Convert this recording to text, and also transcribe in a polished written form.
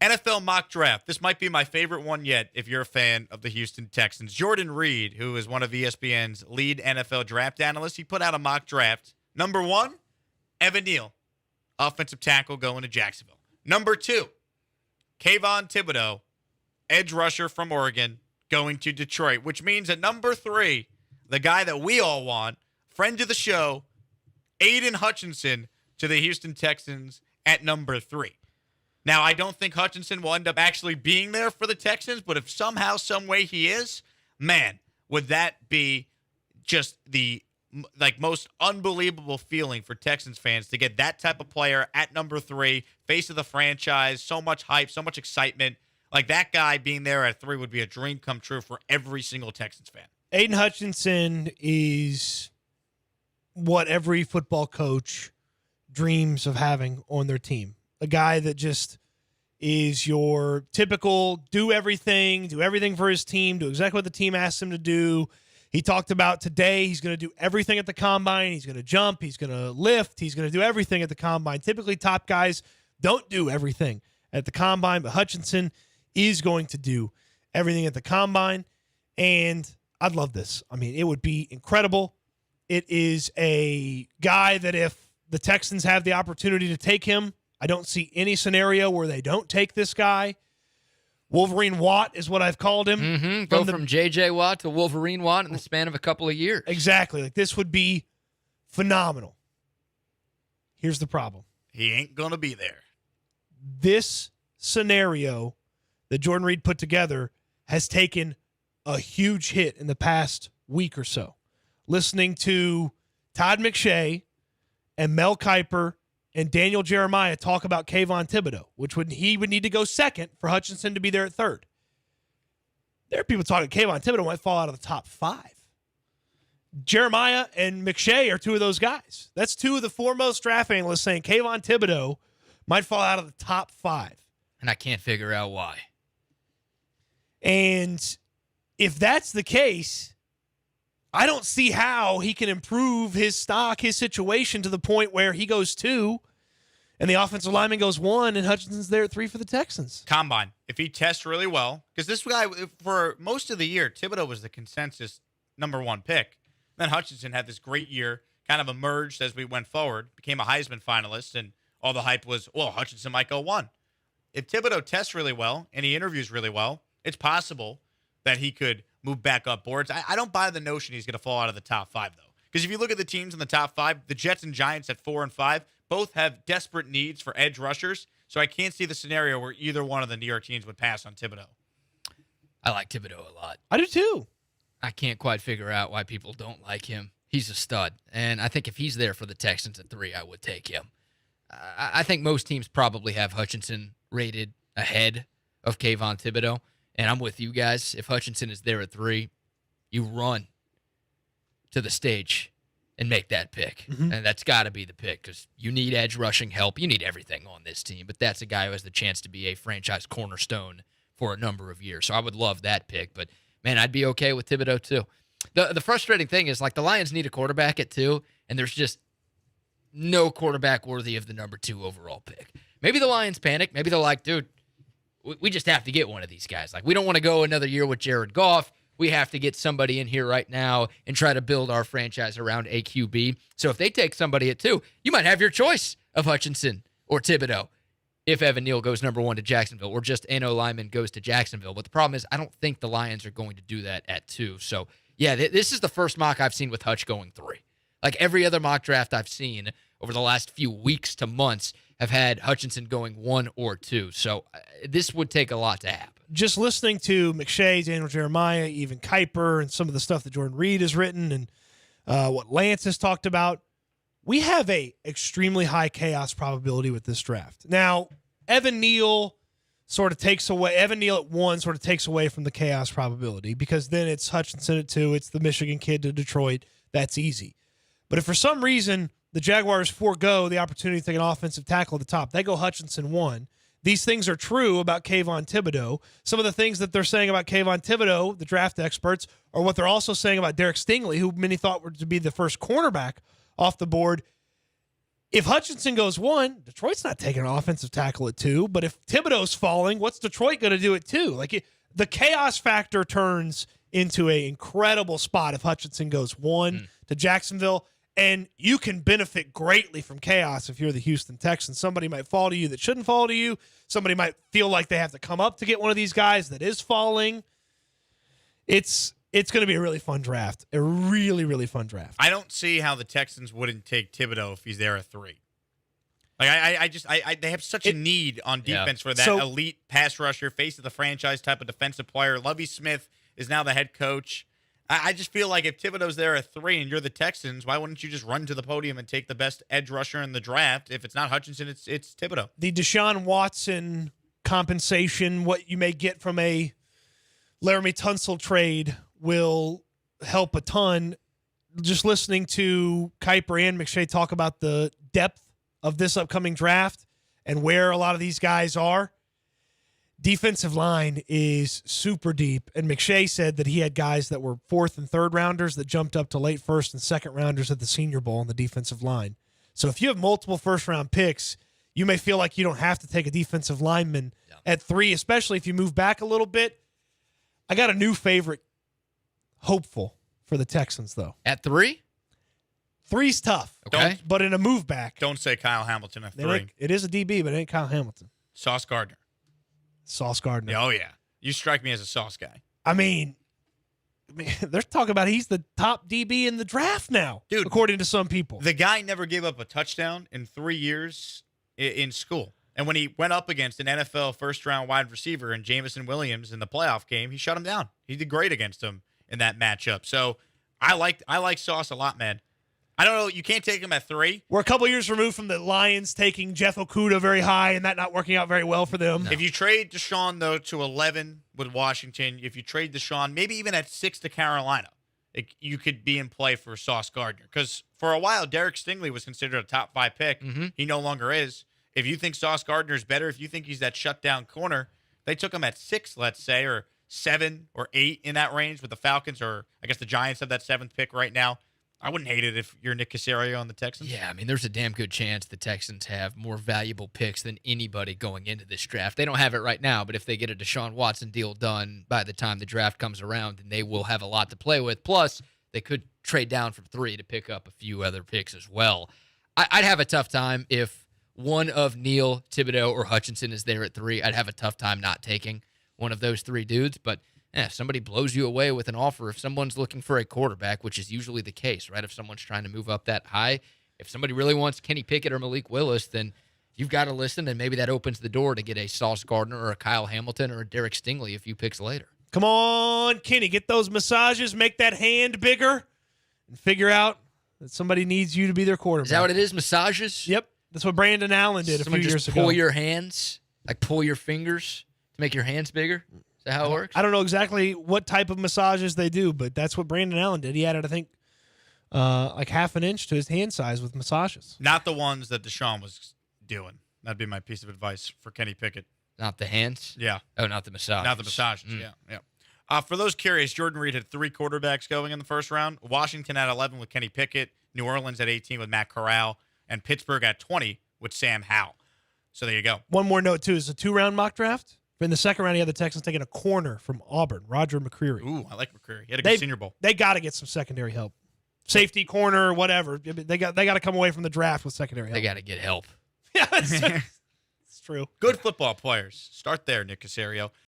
NFL mock draft. This might be my favorite one yet if you're a fan of the Houston Texans. Jordan Reid, who is one of ESPN's lead NFL draft analysts, he put out a mock draft. Number 1, Evan Neal, offensive tackle going to Jacksonville. Number 2, Kayvon Thibodeau, edge rusher from Oregon, going to Detroit, which means at number 3, the guy that we all want, friend of the show, Aiden Hutchinson, to the Houston Texans at number 3. Now, I don't think Hutchinson will end up actually being there for the Texans, but if somehow, some way he is, man, would that be just the most unbelievable feeling for Texans fans to get that type of player at number 3, face of the franchise, so much hype, so much excitement. Like that guy being there at 3 would be a dream come true for every single Texans fan. Aiden Hutchinson is what every football coach dreams of having on their team. A guy that just is your typical do everything for his team, do exactly what the team asks him to do. He talked about today he's going to do everything at the combine. He's going to jump. He's going to lift. He's going to do everything at the combine. Typically, top guys don't do everything at the combine, but Hutchinson is going to do everything at the combine, and I'd love this. I mean, it would be incredible. It is a guy that if the Texans have the opportunity to take him, I don't see any scenario where they don't take this guy. Wolverine Watt is what I've called him. Mm-hmm. Go from J.J. Watt to Wolverine Watt in the span of a couple of years. Exactly. Like this would be phenomenal. Here's the problem. He ain't going to be there. This scenario that Jordan Reid put together has taken a huge hit in the past week or so. Listening to Todd McShay and Mel Kiper and Daniel Jeremiah talk about Kayvon Thibodeau, which he would need to go second for Hutchinson to be there at 3rd. There are people talking Kayvon Thibodeau might fall out of the top 5. Jeremiah and McShay are 2 of those guys. That's 2 of the foremost draft analysts saying Kayvon Thibodeau might fall out of the top 5. And I can't figure out why. And if that's the case, I don't see how he can improve his stock, his situation to the point where he goes 2 and the offensive lineman goes 1 and Hutchinson's there at 3 for the Texans. Combine. If he tests really well, because this guy, for most of the year, Thibodeau was the consensus number 1 pick. Then Hutchinson had this great year, kind of emerged as we went forward, became a Heisman finalist, and all the hype was, well, Hutchinson might go 1. If Thibodeau tests really well and he interviews really well, it's possible that he could move back up boards. I don't buy the notion he's going to fall out of the top 5, though. Because if you look at the teams in the top 5, the Jets and Giants at 4 and 5 both have desperate needs for edge rushers, so I can't see the scenario where either one of the New York teams would pass on Thibodeau. I like Thibodeau a lot. I do, too. I can't quite figure out why people don't like him. He's a stud, and I think if he's there for the Texans at 3, I would take him. I think most teams probably have Hutchinson rated ahead of Kayvon Thibodeau. And I'm with you guys. If Hutchinson is there at 3, you run to the stage and make that pick. Mm-hmm. And that's got to be the pick because you need edge rushing help. You need everything on this team. But that's a guy who has the chance to be a franchise cornerstone for a number of years. So I would love that pick. But, man, I'd be okay with Thibodeau too. The frustrating thing is, like, the Lions need a quarterback at 2, and there's just no quarterback worthy of the number 2 overall pick. Maybe the Lions panic. Maybe they're like, dude, we just have to get one of these guys. Like, we don't want to go another year with Jared Goff. We have to get somebody in here right now and try to build our franchise around a QB. So if they take somebody at 2, you might have your choice of Hutchinson or Thibodeau if Evan Neal goes number 1 to Jacksonville or just Ano Lyman goes to Jacksonville. But the problem is I don't think the Lions are going to do that at 2. So, yeah, this is the first mock I've seen with Hutch going 3. Like every other mock draft I've seen over the last few weeks to months have had Hutchinson going 1 or 2. So this would take a lot to happen. Just listening to McShay, Daniel Jeremiah, even Kiper, and some of the stuff that Jordan Reid has written and what Lance has talked about, we have a extremely high chaos probability with this draft. Now, Evan Neal at 1 sort of takes away from the chaos probability because then it's Hutchinson at 2, it's the Michigan kid to Detroit. That's easy. But if for some reason the Jaguars forego the opportunity to take an offensive tackle at the top, they go Hutchinson 1. These things are true about Kayvon Thibodeau. Some of the things that they're saying about Kayvon Thibodeau, the draft experts, are what they're also saying about Derek Stingley, who many thought were to be the first cornerback off the board. If Hutchinson goes 1, Detroit's not taking an offensive tackle at 2. But if Thibodeau's falling, what's Detroit going to do at 2? The chaos factor turns into an incredible spot if Hutchinson goes 1 to Jacksonville. And you can benefit greatly from chaos if you're the Houston Texans. Somebody might fall to you that shouldn't fall to you. Somebody might feel like they have to come up to get one of these guys that is falling. It's going to be a really fun draft. A really, really fun draft. I don't see how the Texans wouldn't take Thibodeau if he's there at 3. Like they have such a need on defense for that elite pass rusher, face of the franchise type of defensive player. Lovie Smith is now the head coach. I just feel like if Thibodeau's there at 3 and you're the Texans, why wouldn't you just run to the podium and take the best edge rusher in the draft? If it's not Hutchinson, it's Thibodeau. The Deshaun Watson compensation, what you may get from a Laramie Tunsil trade, will help a ton. Just listening to Kuiper and McShay talk about the depth of this upcoming draft and where a lot of these guys are, defensive line is super deep. And McShay said that he had guys that were 4th and 3rd rounders that jumped up to late 1st and 2nd rounders at the Senior Bowl on the defensive line. So if you have multiple first-round picks, you may feel like you don't have to take a defensive lineman at 3, especially if you move back a little bit. I got a new favorite hopeful for the Texans, though. At 3? 3's tough. Okay. But in a move back. Don't say Kyle Hamilton at 3. It is a DB, but it ain't Kyle Hamilton. Sauce Gardner. Sauce Gardner. Oh, yeah. You strike me as a Sauce guy. I mean, they're talking about he's the top DB in the draft now, dude, according to some people. The guy never gave up a touchdown in 3 years in school. And when he went up against an NFL first-round wide receiver and Jameson Williams in the playoff game, he shut him down. He did great against him in that matchup. So I like Sauce a lot, man. I don't know. You can't take him at 3. We're a couple years removed from the Lions taking Jeff Okudah very high and that not working out very well for them. No. If you trade Deshaun, though, to 11 with Washington, if you trade Deshaun, maybe even at 6 to Carolina, you could be in play for Sauce Gardner. Because for a while, Derek Stingley was considered a top 5 pick. Mm-hmm. He no longer is. If you think Sauce Gardner is better, if you think he's that shutdown corner, they took him at 6, let's say, or 7 or 8 in that range with the Falcons, or I guess the Giants have that 7th pick right now. I wouldn't hate it if you're Nick Caserio on the Texans. Yeah, I mean, there's a damn good chance the Texans have more valuable picks than anybody going into this draft. They don't have it right now, but if they get a Deshaun Watson deal done by the time the draft comes around, then they will have a lot to play with. Plus, they could trade down from 3 to pick up a few other picks as well. I'd have a tough time if one of Neal, Thibodeau, or Hutchinson is there at 3. I'd have a tough time not taking one of those 3 dudes, but if somebody blows you away with an offer, if someone's looking for a quarterback, which is usually the case, right? If someone's trying to move up that high, if somebody really wants Kenny Pickett or Malik Willis, then you've got to listen, and maybe that opens the door to get a Sauce Gardner or a Kyle Hamilton or a Derek Stingley a few picks later. Come on, Kenny, get those massages, make that hand bigger, and figure out that somebody needs you to be their quarterback. Is that what it is, massages? Yep. That's what Brandon Allen did a few years ago. Pull your hands, like pull your fingers to make your hands bigger? Is that how it works? I don't know exactly what type of massages they do, but that's what Brandon Allen did. He added, I think, like half an inch to his hand size with massages. Not the ones that Deshaun was doing. That'd be my piece of advice for Kenny Pickett. Not the hands? Yeah. Oh, not the massage. Not the massages. Yeah. For those curious, Jordan Reid had 3 quarterbacks going in the first round. Washington at 11 with Kenny Pickett, New Orleans at 18 with Matt Corral, and Pittsburgh at 20 with Sam Howell. So there you go. One more note, too, is a 2-round mock draft. In the second round, you had the Texans taking a corner from Auburn, Roger McCreary. Ooh, I like McCreary. He had a good Senior Bowl. They got to get some secondary help. Safety, corner, whatever. They got to come away from the draft with secondary help. They got to get help. Yeah, it's true. Good football players. Start there, Nick Caserio.